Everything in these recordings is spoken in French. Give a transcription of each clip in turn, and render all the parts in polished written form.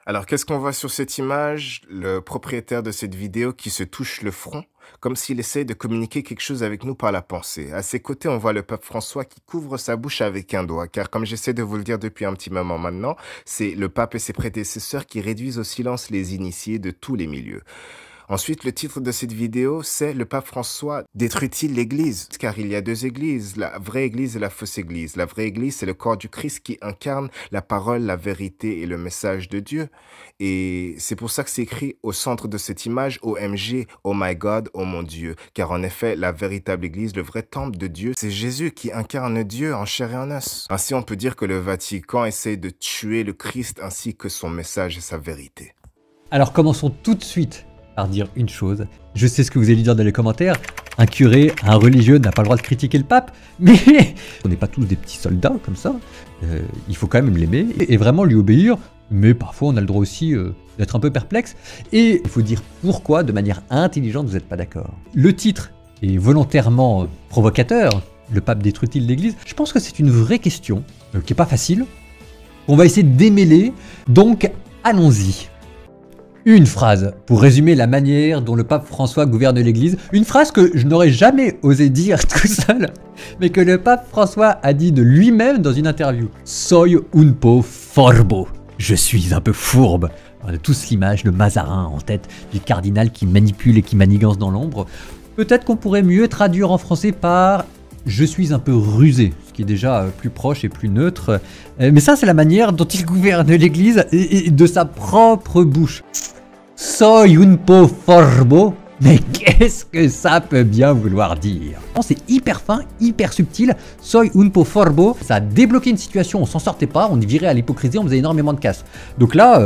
Alors, qu'est-ce qu'on voit sur cette image? Le propriétaire de cette vidéo qui se touche le front, comme s'il essaie de communiquer quelque chose avec nous par la pensée. À ses côtés, on voit le pape François qui couvre sa bouche avec un doigt, car comme j'essaie de vous le dire depuis un petit moment maintenant, c'est le pape et ses prédécesseurs qui réduisent au silence les initiés de tous les milieux. Ensuite, le titre de cette vidéo, c'est «Le pape François détruit-il l'Église?» Car il y a deux églises, la vraie Église et la fausse Église. La vraie Église, c'est le corps du Christ qui incarne la parole, la vérité et le message de Dieu. Et c'est pour ça que c'est écrit au centre de cette image, OMG, Oh my God, oh mon Dieu. Car en effet, la véritable Église, le vrai temple de Dieu, c'est Jésus qui incarne Dieu en chair et en os. Ainsi, on peut dire que le Vatican essaie de tuer le Christ ainsi que son message et sa vérité. Alors commençons tout de suite par dire une chose. Je sais ce que vous allez dire dans les commentaires. Un curé, un religieux n'a pas le droit de critiquer le pape, mais on n'est pas tous des petits soldats comme ça. Il faut quand même l'aimer et vraiment lui obéir, mais parfois on a le droit aussi d'être un peu perplexe. Et il faut dire pourquoi, de manière intelligente, vous n'êtes pas d'accord. Le titre est volontairement provocateur. Le pape détruit-il l'Église? Je pense que c'est une vraie question, qui n'est pas facile. On va essayer de démêler, donc allons-y. Une phrase pour résumer la manière dont le pape François gouverne l'Église. Une phrase que je n'aurais jamais osé dire tout seul, mais que le pape François a dit de lui-même dans une interview. Soy un po' forbo. Je suis un peu fourbe. On a tous l'image de Mazarin en tête, du cardinal qui manipule et qui manigance dans l'ombre. Peut-être qu'on pourrait mieux traduire en français par « je suis un peu rusé », ce qui est déjà plus proche et plus neutre. Mais ça, c'est la manière dont il gouverne l'Église et de sa propre bouche. Soy un po' forbo, mais qu'est-ce que ça peut bien vouloir dire? C'est hyper fin, hyper subtil. Soy un po' forbo, ça a débloqué une situation, on s'en sortait pas, on est viré à l'hypocrisie, on faisait énormément de casse. Donc là,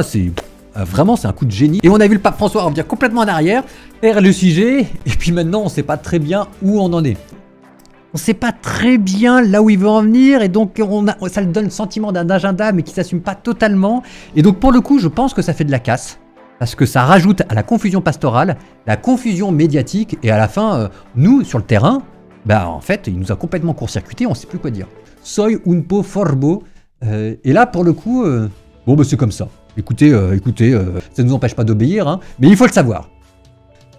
c'est vraiment c'est un coup de génie. Et on a vu le pape François revenir complètement en arrière, faire le sujet, et puis maintenant on sait pas très bien où on en est. On sait pas très bien là où il veut en venir et donc ça lui donne le sentiment d'un agenda mais qui s'assume pas totalement. Et donc pour le coup, je pense que ça fait de la casse. Parce que ça rajoute à la confusion pastorale, la confusion médiatique, et à la fin, nous, sur le terrain, en fait, il nous a complètement court-circuité, on ne sait plus quoi dire. Soy un po' forbo. Et là, pour le coup, c'est comme ça. Écoutez, ça ne nous empêche pas d'obéir, hein, mais il faut le savoir.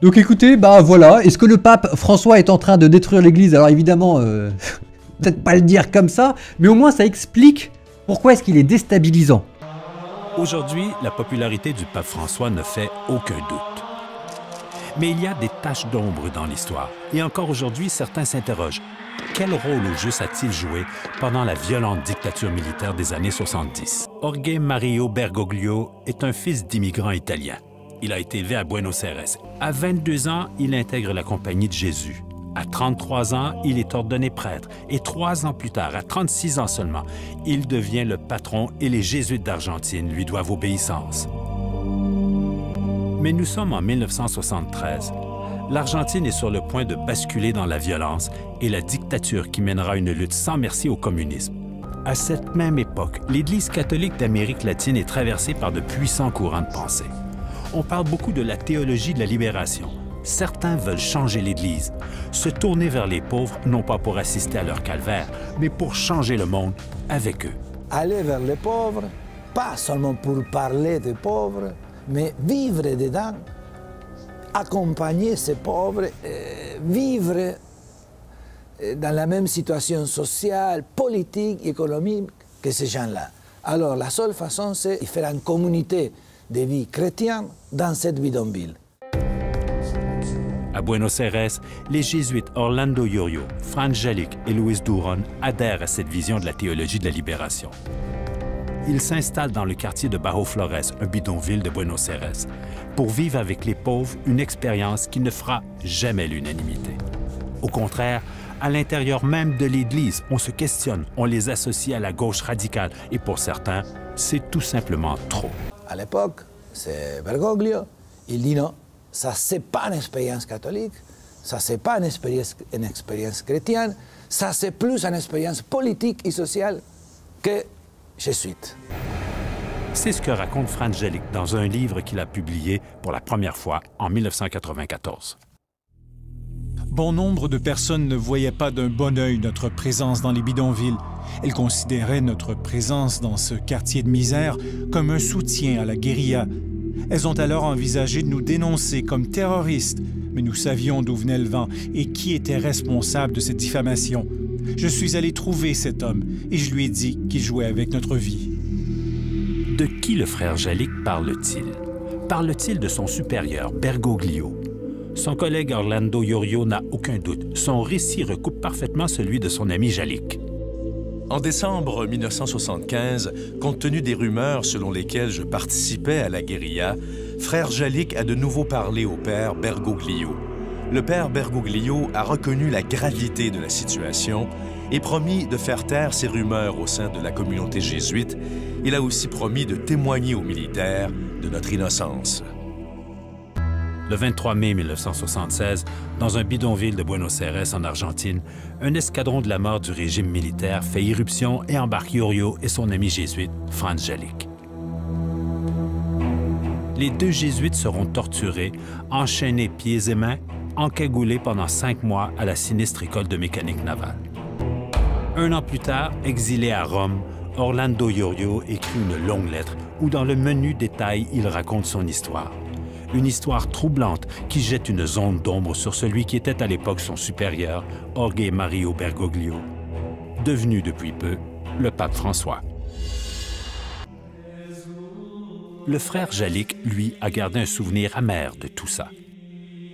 Donc écoutez, voilà, est-ce que le pape François est en train de détruire l'Église? Alors évidemment, peut-être pas le dire comme ça, mais au moins ça explique pourquoi est-ce qu'il est déstabilisant. Aujourd'hui, la popularité du pape François ne fait aucun doute. Mais il y a des taches d'ombre dans l'histoire. Et encore aujourd'hui, certains s'interrogent. Quel rôle au juste a-t-il joué pendant la violente dictature militaire des années 70? Jorge Mario Bergoglio est un fils d'immigrants italiens. Il a été élevé à Buenos Aires. À 22 ans, il intègre la Compagnie de Jésus. À 33 ans, il est ordonné prêtre et 3 ans plus tard, à 36 ans seulement, il devient le patron et les jésuites d'Argentine lui doivent obéissance. Mais nous sommes en 1973. L'Argentine est sur le point de basculer dans la violence et la dictature qui mènera une lutte sans merci au communisme. À cette même époque, l'Église catholique d'Amérique latine est traversée par de puissants courants de pensée. On parle beaucoup de la théologie de la libération. Certains veulent changer l'Église, se tourner vers les pauvres, non pas pour assister à leur calvaire, mais pour changer le monde avec eux. Aller vers les pauvres, pas seulement pour parler des pauvres, mais vivre dedans, accompagner ces pauvres, vivre dans la même situation sociale, politique, économique que ces gens-là. Alors la seule façon, c'est de faire une communauté de vie chrétienne dans cette bidonville. À Buenos Aires, les jésuites Orlando Yorio, Franz Jalik et Luis Duron adhèrent à cette vision de la théologie de la libération. Ils s'installent dans le quartier de Barrio Flores, un bidonville de Buenos Aires, pour vivre avec les pauvres une expérience qui ne fera jamais l'unanimité. Au contraire, à l'intérieur même de l'Église, on se questionne, on les associe à la gauche radicale et pour certains, c'est tout simplement trop. À l'époque, c'est Bergoglio, il dit non. Ça, c'est pas une expérience catholique, ça, c'est pas une expérience chrétienne, ça, c'est plus une expérience politique et sociale que jésuite. C'est ce que raconte Franz Jalik dans un livre qu'il a publié pour la première fois en 1994. Bon nombre de personnes ne voyaient pas d'un bon œil notre présence dans les bidonvilles. Elles considéraient notre présence dans ce quartier de misère comme un soutien à la guérilla. Elles ont alors envisagé de nous dénoncer comme terroristes, mais nous savions d'où venait le vent et qui était responsable de cette diffamation. Je suis allé trouver cet homme et je lui ai dit qu'il jouait avec notre vie. De qui le frère Jalic parle-t-il? Parle-t-il de son supérieur, Bergoglio? Son collègue Orlando Iorio n'a aucun doute. Son récit recoupe parfaitement celui de son ami Jalic. En décembre 1975, compte tenu des rumeurs selon lesquelles je participais à la guérilla, frère Jalic a de nouveau parlé au père Bergoglio. Le père Bergoglio a reconnu la gravité de la situation et promis de faire taire ces rumeurs au sein de la communauté jésuite. Il a aussi promis de témoigner aux militaires de notre innocence. Le 23 mai 1976, dans un bidonville de Buenos Aires, en Argentine, un escadron de la mort du régime militaire fait irruption et embarque Iorio et son ami jésuite, Franz Jalic. Les deux jésuites seront torturés, enchaînés pieds et mains, encagoulés pendant 5 mois à la sinistre école de mécanique navale. 1 an plus tard, exilé à Rome, Orlando Iorio écrit une longue lettre où, dans le menu détail, il raconte son histoire. Une histoire troublante qui jette une zone d'ombre sur celui qui était à l'époque son supérieur, Jorge Mario Bergoglio, devenu depuis peu le pape François. Le frère Jalic, lui, a gardé un souvenir amer de tout ça.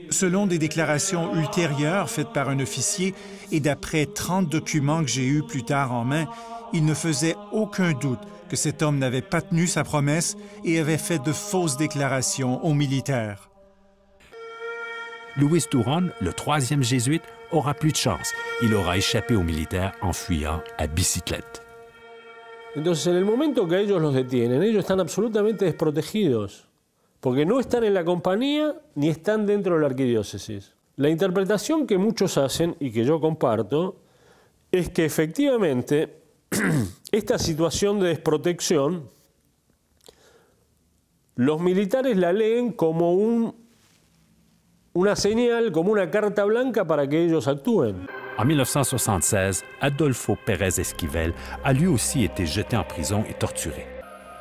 Selon des déclarations ultérieures faites par un officier et d'après 30 documents que j'ai eus plus tard en main, il ne faisait aucun doute que cet homme n'avait pas tenu sa promesse et avait fait de fausses déclarations aux militaires. Luis Durón, le 3e jésuite, aura plus de chance. Il aura échappé aux militaires en fuyant à bicyclette. Entonces, en el momento que ellos los detienen, ellos están absolutamente desprotegidos, porque no están en la compañía ni están dentro de la arquidiócesis. La interpretación que muchos hacen y que yo comparto es que efectivamente esta situación de desprotección, los militares la leen como una señal, como una carta blanca para que ellos actúen. En 1976, Adolfo Pérez Esquivel a lui aussi été jeté en prison et torturé.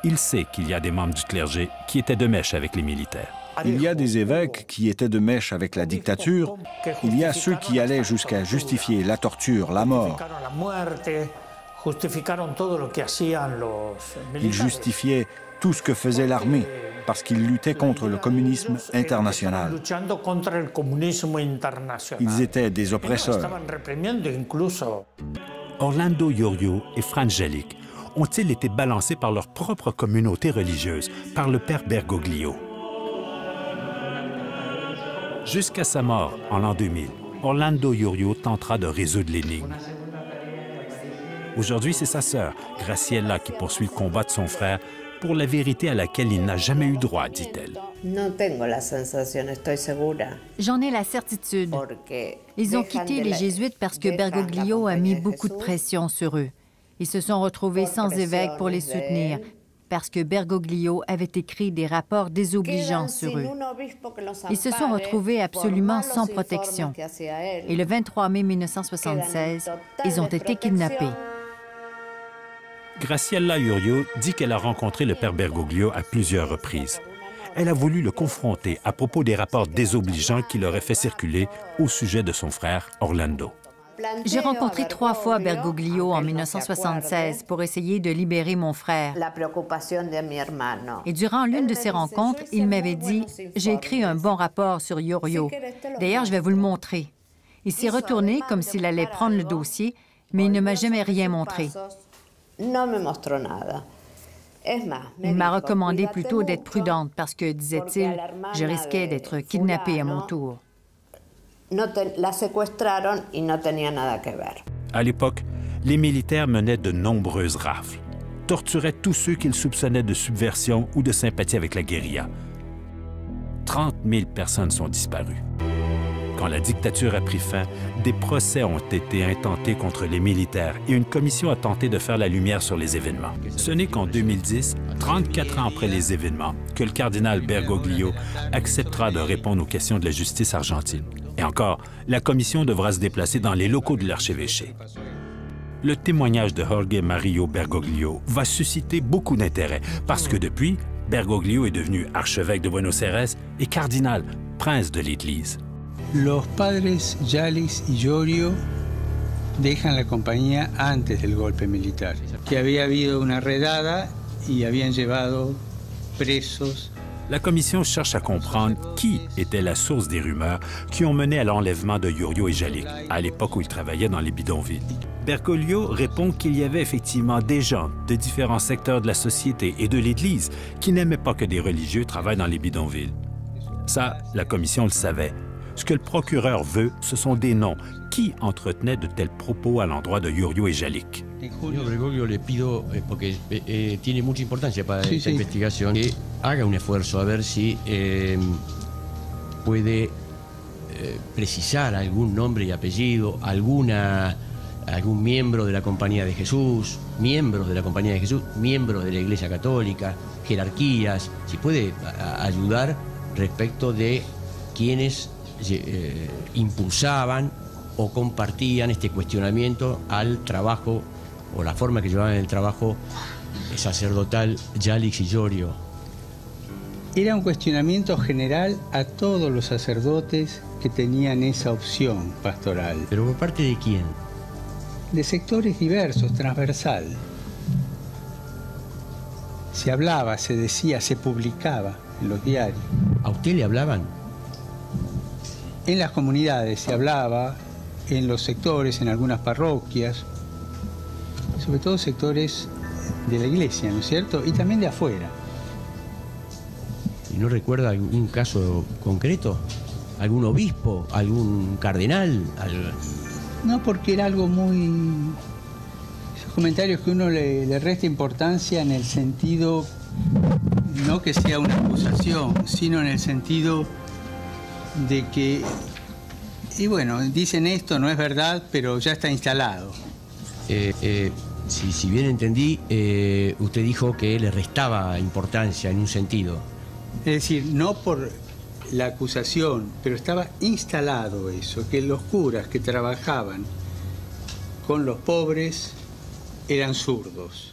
Il sait qu'il y a des membres du clergé qui étaient de mèche avec les militaires. Il y a des évêques qui étaient de mèche avec la dictature. Il y a ceux qui allaient jusqu'à justifier la torture, la mort. Ils justifiaient tout ce que faisait l'armée parce qu'ils luttaient contre le communisme international. Ils étaient des oppresseurs. Orlando Iorio et Franz Jalic ont-ils été balancés par leur propre communauté religieuse, par le père Bergoglio? Jusqu'à sa mort, en l'an 2000, Orlando Iorio tentera de résoudre l'énigme. Aujourd'hui, c'est sa sœur, Graciela, qui poursuit le combat de son frère pour la vérité à laquelle il n'a jamais eu droit, dit-elle. J'en ai la certitude. Ils ont quitté les jésuites parce que Bergoglio a mis beaucoup de pression sur eux. Ils se sont retrouvés sans évêque pour les soutenir parce que Bergoglio avait écrit des rapports désobligeants sur eux. Ils se sont retrouvés absolument sans protection. Et le 23 mai 1976, ils ont été kidnappés. Graciela Iorio dit qu'elle a rencontré le père Bergoglio à plusieurs reprises. Elle a voulu le confronter à propos des rapports désobligeants qu'il aurait fait circuler au sujet de son frère Orlando. J'ai rencontré 3 fois Bergoglio en 1976 pour essayer de libérer mon frère. Et durant l'une de ces rencontres, il m'avait dit « J'ai écrit un bon rapport sur Iorio. D'ailleurs, je vais vous le montrer. » Il s'est retourné comme s'il allait prendre le dossier, mais il ne m'a jamais rien montré. Il m'a recommandé plutôt d'être prudente parce que, disait-il, je risquais d'être kidnappée à mon tour. À l'époque, les militaires menaient de nombreuses rafles, torturaient tous ceux qu'ils soupçonnaient de subversion ou de sympathie avec la guérilla. 30 000 personnes sont disparues. Quand la dictature a pris fin, des procès ont été intentés contre les militaires et une commission a tenté de faire la lumière sur les événements. Ce n'est qu'en 2010, 34 ans après les événements, que le cardinal Bergoglio acceptera de répondre aux questions de la justice argentine. Et Et encore, la commission devra se déplacer dans les locaux de l'archevêché. Le témoignage de Jorge Mario Bergoglio va susciter beaucoup d'intérêt parce que depuis, Bergoglio est devenu archevêque de Buenos Aires et cardinal, prince de l'Église. Los padres Yalix y Iorio dejan la compañía antes del golpe militar, que había habido una redada y habían llevado presos. La commission cherche à comprendre qui était la source des rumeurs qui ont mené à l'enlèvement de Iorio et Jalic, à l'époque où ils travaillaient dans les bidonvilles. Bergoglio répond qu'il y avait effectivement des gens de différents secteurs de la société et de l'Église qui n'aimaient pas que des religieux travaillent dans les bidonvilles. Ça, la commission le savait. Ce que le procureur veut, ce sont des noms. Qui entretenait de tels propos à l'endroit de Iorio et Jalic? Señor Bergoglio, le pido, porque tiene mucha importancia para esta investigación, que haga un esfuerzo a ver si puede precisar algún nombre y apellido, algún miembro de la Compañía de Jesús, miembros de la Compañía de Jesús, miembros de la Iglesia Católica, jerarquías, si puede ayudar respecto de quienes impulsaban o compartían este cuestionamiento al trabajo o la forma que llevaban el trabajo sacerdotal Yalix y Iorio. Era un cuestionamiento general a todos los sacerdotes que tenían esa opción pastoral. ¿Pero por parte de quién? De sectores diversos, transversal. Se hablaba, se decía, se publicaba en los diarios. ¿A usted le hablaban? En las comunidades se hablaba, en los sectores, en algunas parroquias, sobre todo sectores de la iglesia, ¿no es cierto? Y también de afuera. ¿Y no recuerda algún caso concreto? ¿Algún obispo? ¿Algún cardenal? No, porque era algo muy... Esos comentarios que uno le resta importancia en el sentido, no que sea una acusación, sino en el sentido de que, y bueno, dicen esto, no es verdad, pero ya está instalado. Si bien entendí, usted dijo que le restaba importancia en un sentido. Es decir, no por la acusación, pero estaba instalado eso, que los curas que trabajaban con los pobres eran zurdos.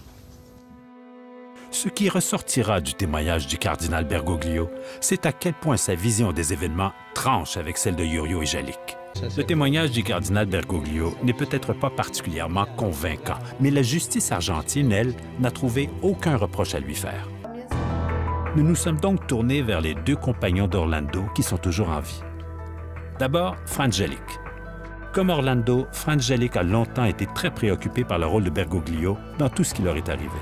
Ce qui ressortira du témoignage du cardinal Bergoglio, c'est à quel point sa vision des événements tranche avec celle de Iorio et Jalic. Le témoignage du cardinal Bergoglio n'est peut-être pas particulièrement convaincant, mais la justice argentine, elle, n'a trouvé aucun reproche à lui faire. Nous nous sommes donc tournés vers les deux compagnons d'Orlando qui sont toujours en vie. D'abord, Franz Jalic. Comme Orlando, Franz Jalic a longtemps été très préoccupé par le rôle de Bergoglio dans tout ce qui leur est arrivé.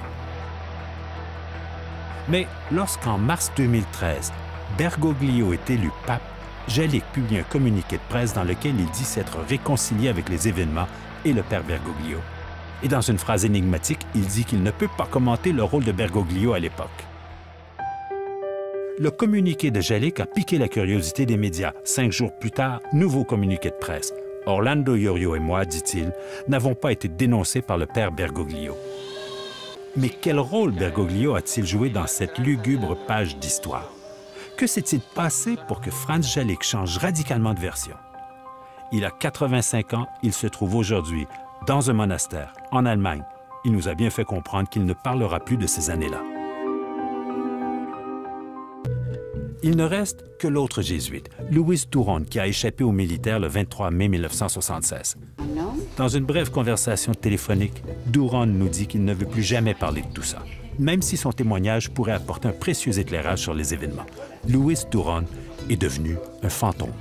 Mais lorsqu'en mars 2013, Bergoglio est élu pape, Jalic publie un communiqué de presse dans lequel il dit s'être réconcilié avec les événements et le père Bergoglio. Et dans une phrase énigmatique, il dit qu'il ne peut pas commenter le rôle de Bergoglio à l'époque. Le communiqué de Jalic a piqué la curiosité des médias. 5 jours plus tard, nouveau communiqué de presse. Orlando, Iorio et moi, dit-il, n'avons pas été dénoncés par le père Bergoglio. Mais quel rôle Bergoglio a-t-il joué dans cette lugubre page d'histoire? Que s'est-il passé pour que Franz Jalic change radicalement de version? Il a 85 ans, il se trouve aujourd'hui dans un monastère, en Allemagne. Il nous a bien fait comprendre qu'il ne parlera plus de ces années-là. Il ne reste que l'autre jésuite, Luis Durón, qui a échappé aux militaires le 23 mai 1976. Dans une brève conversation téléphonique, Durón nous dit qu'il ne veut plus jamais parler de tout ça, même si son témoignage pourrait apporter un précieux éclairage sur les événements. Luis Durón est devenu un fantôme.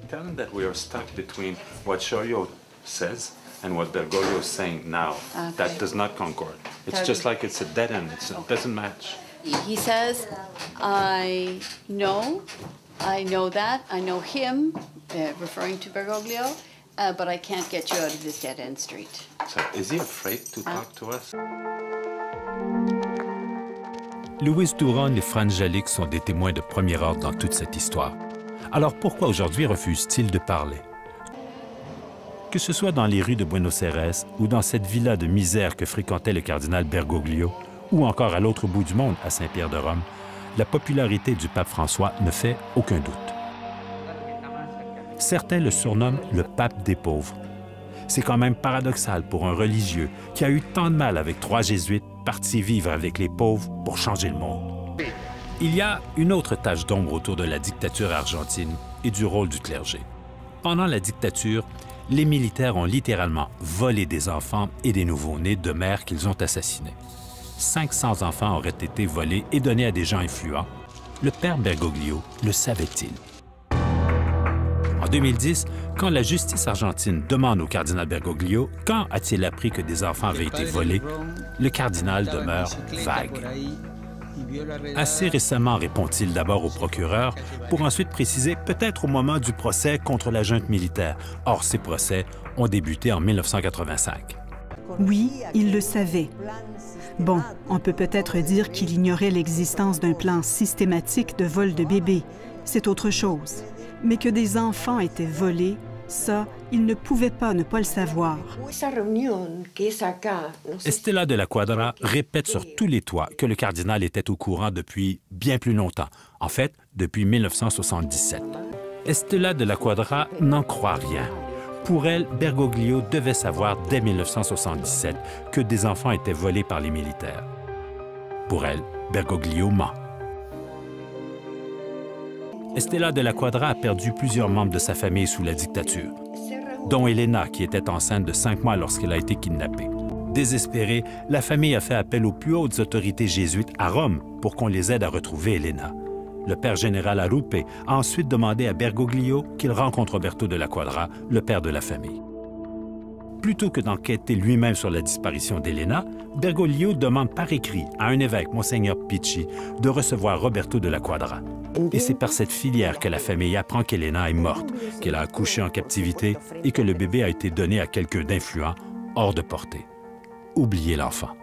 Tell them that we are stuck between what Iorio says and what Bergoglio is saying now. Okay. That does not concord. It's just like it's a dead end. It doesn't match. He says, I know that, I know him, referring to Bergoglio, but I can't get you out of this dead-end street. So is he afraid to talk to us? Luis Durón et Franz Jalic sont des témoins de premier ordre dans toute cette histoire. Alors pourquoi aujourd'hui refuse-t-il de parler? Que ce soit dans les rues de Buenos Aires ou dans cette villa de misère que fréquentait le cardinal Bergoglio, ou encore à l'autre bout du monde, à Saint-Pierre de Rome, la popularité du pape François ne fait aucun doute. Certains le surnomment le pape des pauvres. C'est quand même paradoxal pour un religieux qui a eu tant de mal avec 3 jésuites partis vivre avec les pauvres pour changer le monde. Il y a une autre tache d'ombre autour de la dictature argentine et du rôle du clergé. Pendant la dictature, les militaires ont littéralement volé des enfants et des nouveau-nés de mères qu'ils ont assassinés. 500 enfants auraient été volés et donnés à des gens influents. Le père Bergoglio le savait-il? En 2010, quand la justice argentine demande au cardinal Bergoglio quand a-t-il appris que des enfants avaient été volés, le cardinal demeure vague. Assez récemment répond-il d'abord au procureur pour ensuite préciser peut-être au moment du procès contre la junte militaire. Or, ces procès ont débuté en 1985. Oui, il le savait. Bon, on peut peut-être dire qu'il ignorait l'existence d'un plan systématique de vol de bébés. C'est autre chose. Mais que des enfants étaient volés, ça, il ne pouvait pas ne pas le savoir. Estela de la Cuadra répète sur tous les toits que le cardinal était au courant depuis bien plus longtemps, en fait, depuis 1977. Estela de la Cuadra n'en croit rien. Pour elle, Bergoglio devait savoir dès 1977 que des enfants étaient volés par les militaires. Pour elle, Bergoglio ment. Estela de la Cuadra a perdu plusieurs membres de sa famille sous la dictature, dont Elena, qui était enceinte de 5 mois lorsqu'elle a été kidnappée. Désespérée, la famille a fait appel aux plus hautes autorités jésuites à Rome pour qu'on les aide à retrouver Elena. Le père général Arrupe a ensuite demandé à Bergoglio qu'il rencontre Roberto de la Cuadra, le père de la famille. Plutôt que d'enquêter lui-même sur la disparition d'Elena, Bergoglio demande par écrit à un évêque, Monseigneur Picci, de recevoir Roberto de la Cuadra. Et c'est par cette filière que la famille apprend qu'Elena est morte, qu'elle a accouché en captivité et que le bébé a été donné à quelqu'un d'influent, hors de portée. Oubliez l'enfant.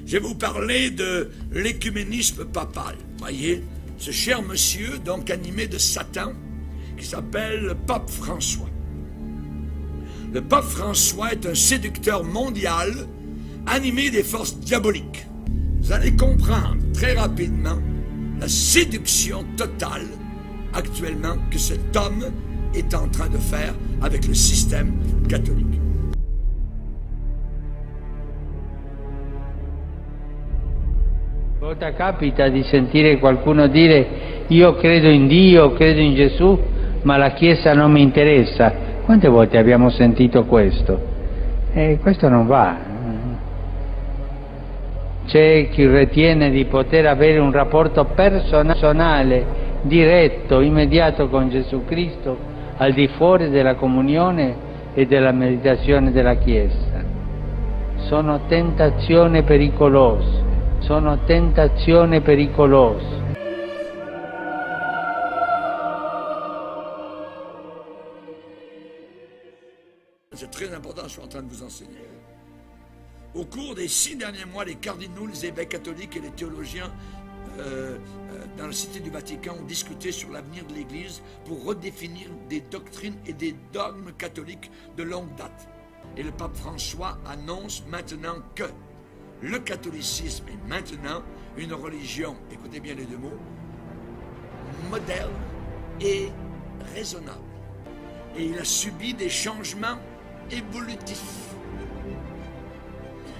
Je vais vous parler de l'écuménisme papal. Voyez, ce cher monsieur, donc animé de Satan, qui s'appelle le pape François. Le pape François est un séducteur mondial, animé des forces diaboliques. Vous allez comprendre très rapidement la séduction totale actuellement que cet homme est en train de faire avec le système catholique. Volta capita di sentire qualcuno dire io credo in Dio, credo in Gesù, ma la Chiesa non mi interessa. Quante volte abbiamo sentito questo? Questo non va. C'è chi ritiene di poter avere un rapporto personale, diretto, immediato con Gesù Cristo, al di fuori della comunione e della meditazione della Chiesa. Sono tentazioni pericolose, sono tentazioni pericolose. C'est très important, je suis en train de vous enseigner. Au cours des 6 derniers mois, les cardinaux, les évêques catholiques et les théologiens dans la Cité du Vatican ont discuté sur l'avenir de l'Église pour redéfinir des doctrines et des dogmes catholiques de longue date. Et le pape François annonce maintenant que le catholicisme est maintenant une religion, écoutez bien les deux mots, moderne et raisonnable. Et il a subi des changements évolutifs.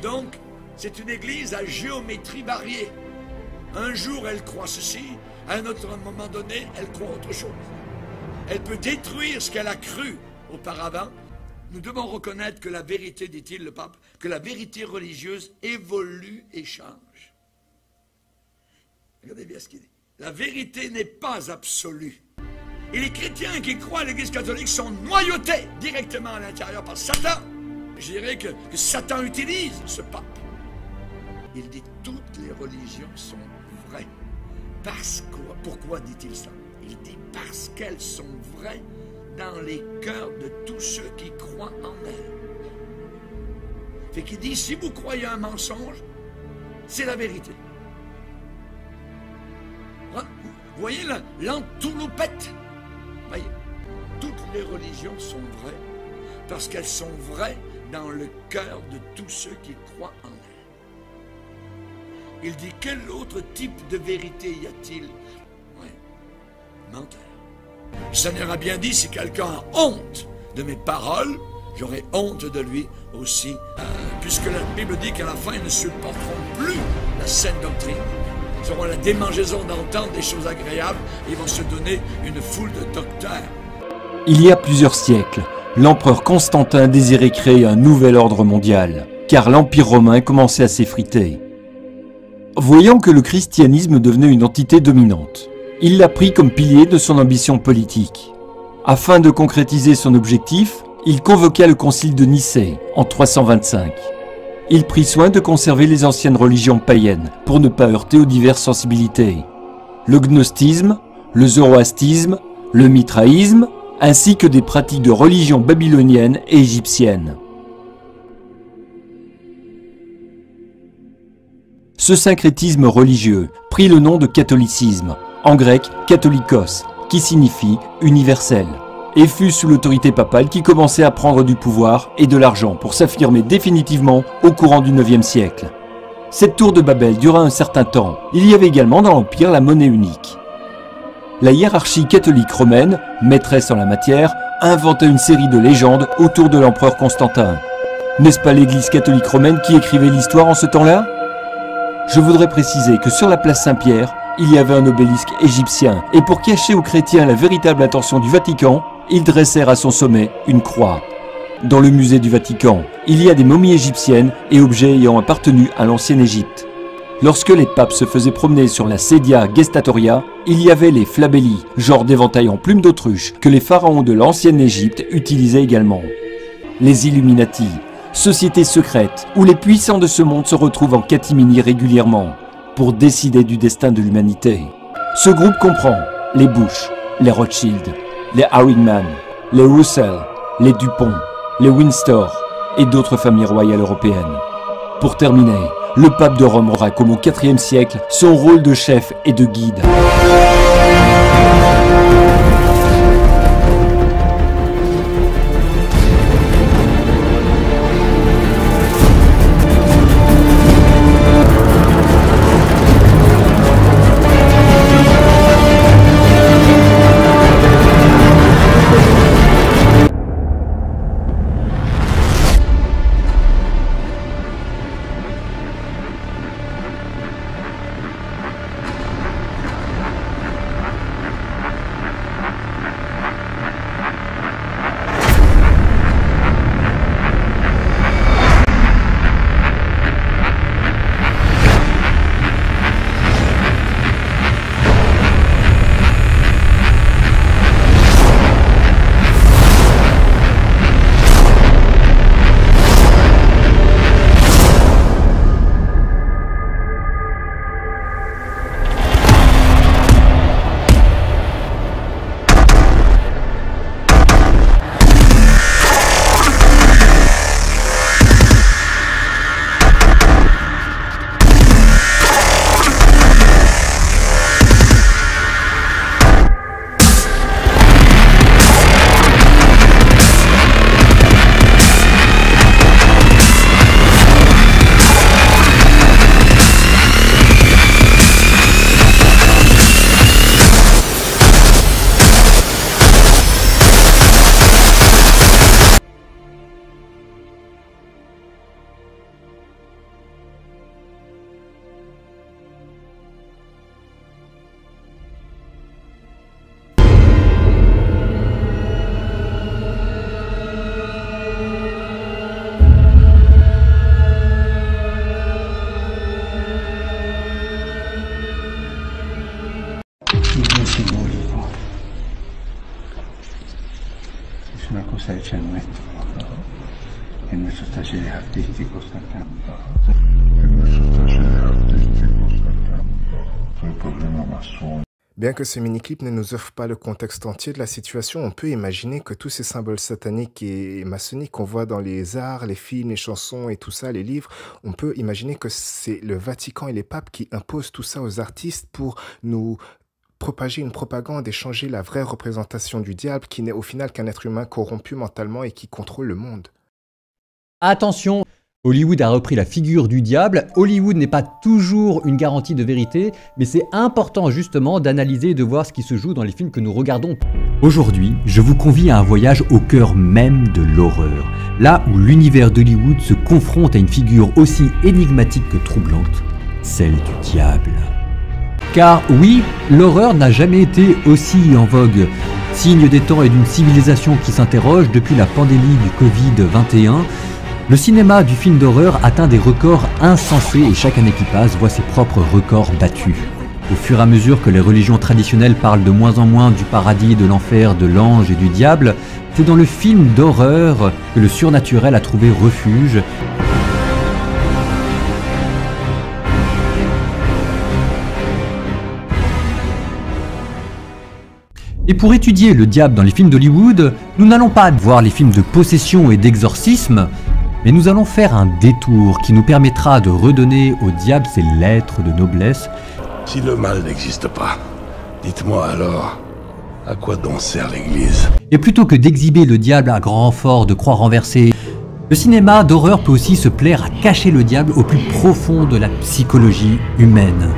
Donc, c'est une église à géométrie variée. Un jour, elle croit ceci, à un autre moment donné, elle croit autre chose. Elle peut détruire ce qu'elle a cru auparavant. Nous devons reconnaître que la vérité, dit-il le pape, que la vérité religieuse évolue et change. Regardez bien ce qu'il dit. La vérité n'est pas absolue. Et les chrétiens qui croient à l'Église catholique sont noyautés directement à l'intérieur par Satan. Je dirais que Satan utilise ce pape. Il dit toutes les religions sont vraies. Parce que, pourquoi dit-il ça? Il dit parce qu'elles sont vraies dans les cœurs de tous ceux qui croient en elles. Fait qu'il dit, si vous croyez un mensonge, c'est la vérité. Vous voyez l'entourloupette? Voyez, toutes les religions sont vraies parce qu'elles sont vraies dans le cœur de tous ceux qui croient en elles. Il dit, quel autre type de vérité y a-t-il? Oui, menteur. Le Seigneur a bien dit, si quelqu'un a honte de mes paroles, j'aurai honte de lui aussi, puisque la Bible dit qu'à la fin, ils ne supporteront plus la saine doctrine. Ils auront la démangeaison d'entendre des choses agréables et ils vont se donner une foule de docteurs. Il y a plusieurs siècles, l'empereur Constantin désirait créer un nouvel ordre mondial, car l'Empire romain commençait à s'effriter. Voyant que le christianisme devenait une entité dominante, il l'a pris comme pilier de son ambition politique. Afin de concrétiser son objectif, il convoqua le concile de Nicée en 325. Il prit soin de conserver les anciennes religions païennes pour ne pas heurter aux diverses sensibilités. Le gnostisme, le zoroastisme, le mitraïsme, ainsi que des pratiques de religion babylonienne et égyptienne. Ce syncrétisme religieux prit le nom de catholicisme, en grec katholikos, qui signifie universel, et fut sous l'autorité papale qui commençait à prendre du pouvoir et de l'argent pour s'affirmer définitivement au courant du IXe siècle. Cette tour de Babel dura un certain temps. Il y avait également dans l'Empire la monnaie unique. La hiérarchie catholique romaine, maîtresse en la matière, inventa une série de légendes autour de l'empereur Constantin. N'est-ce pas l'Église catholique romaine qui écrivait l'histoire en ce temps-là? Je voudrais préciser que sur la place Saint-Pierre, il y avait un obélisque égyptien, et pour cacher aux chrétiens la véritable intention du Vatican, ils dressèrent à son sommet une croix. Dans le musée du Vatican, il y a des momies égyptiennes et objets ayant appartenu à l'ancienne Égypte. Lorsque les papes se faisaient promener sur la Sedia Gestatoria, il y avait les flabelli, genre d'éventail en plumes d'autruche, que les pharaons de l'ancienne Égypte utilisaient également. Les Illuminati, sociétés secrètes où les puissants de ce monde se retrouvent en catimini régulièrement pour décider du destin de l'humanité. Ce groupe comprend les Bush, les Rothschild, les Harringman, les Russell, les Dupont, les Windsor et d'autres familles royales européennes. Pour terminer, le pape de Rome aura comme au IVe siècle son rôle de chef et de guide. Bien que ce mini-clip ne nous offre pas le contexte entier de la situation, on peut imaginer que tous ces symboles sataniques et maçonniques qu'on voit dans les arts, les films, les chansons et tout ça, les livres, on peut imaginer que c'est le Vatican et les papes qui imposent tout ça aux artistes pour nous propager une propagande et changer la vraie représentation du diable qui n'est au final qu'un être humain corrompu mentalement et qui contrôle le monde. Attention, Hollywood a repris la figure du diable. Hollywood n'est pas toujours une garantie de vérité, mais c'est important justement d'analyser et de voir ce qui se joue dans les films que nous regardons. Aujourd'hui, je vous convie à un voyage au cœur même de l'horreur, là où l'univers d'Hollywood se confronte à une figure aussi énigmatique que troublante, celle du diable. Car oui, l'horreur n'a jamais été aussi en vogue. Signe des temps et d'une civilisation qui s'interroge depuis la pandémie du Covid-21, le cinéma du film d'horreur atteint des records insensés et chaque année qui passe voit ses propres records battus. Au fur et à mesure que les religions traditionnelles parlent de moins en moins du paradis, de l'enfer, de l'ange et du diable, c'est dans le film d'horreur que le surnaturel a trouvé refuge. Et pour étudier le diable dans les films d'Hollywood, nous n'allons pas voir les films de possession et d'exorcisme, mais nous allons faire un détour qui nous permettra de redonner au diable ses lettres de noblesse. Si le mal n'existe pas, dites-moi alors, à quoi donc sert l'Église? Et plutôt que d'exhiber le diable à grand renfort de croix renversées, le cinéma d'horreur peut aussi se plaire à cacher le diable au plus profond de la psychologie humaine.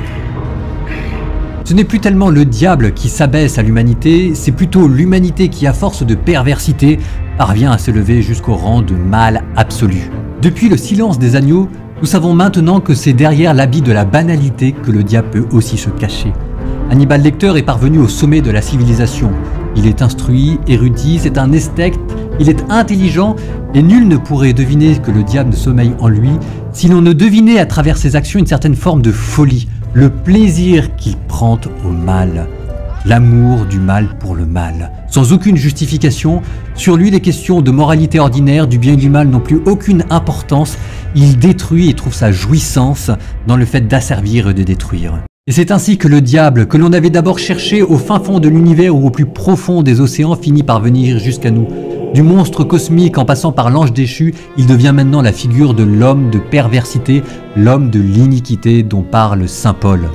Ce n'est plus tellement le diable qui s'abaisse à l'humanité, c'est plutôt l'humanité qui, à force de perversité, parvient à s'élever jusqu'au rang de mal absolu. Depuis le silence des agneaux, nous savons maintenant que c'est derrière l'habit de la banalité que le diable peut aussi se cacher. Hannibal Lecter est parvenu au sommet de la civilisation. Il est instruit, érudit, c'est un esthète, il est intelligent et nul ne pourrait deviner que le diable sommeille en lui si l'on ne devinait à travers ses actions une certaine forme de folie, le plaisir qu'il prend au mal. L'amour du mal pour le mal. Sans aucune justification, sur lui les questions de moralité ordinaire, du bien et du mal n'ont plus aucune importance. Il détruit et trouve sa jouissance dans le fait d'asservir et de détruire. Et c'est ainsi que le diable, que l'on avait d'abord cherché au fin fond de l'univers ou au plus profond des océans, finit par venir jusqu'à nous. Du monstre cosmique en passant par l'ange déchu, il devient maintenant la figure de l'homme de perversité, l'homme de l'iniquité dont parle saint Paul.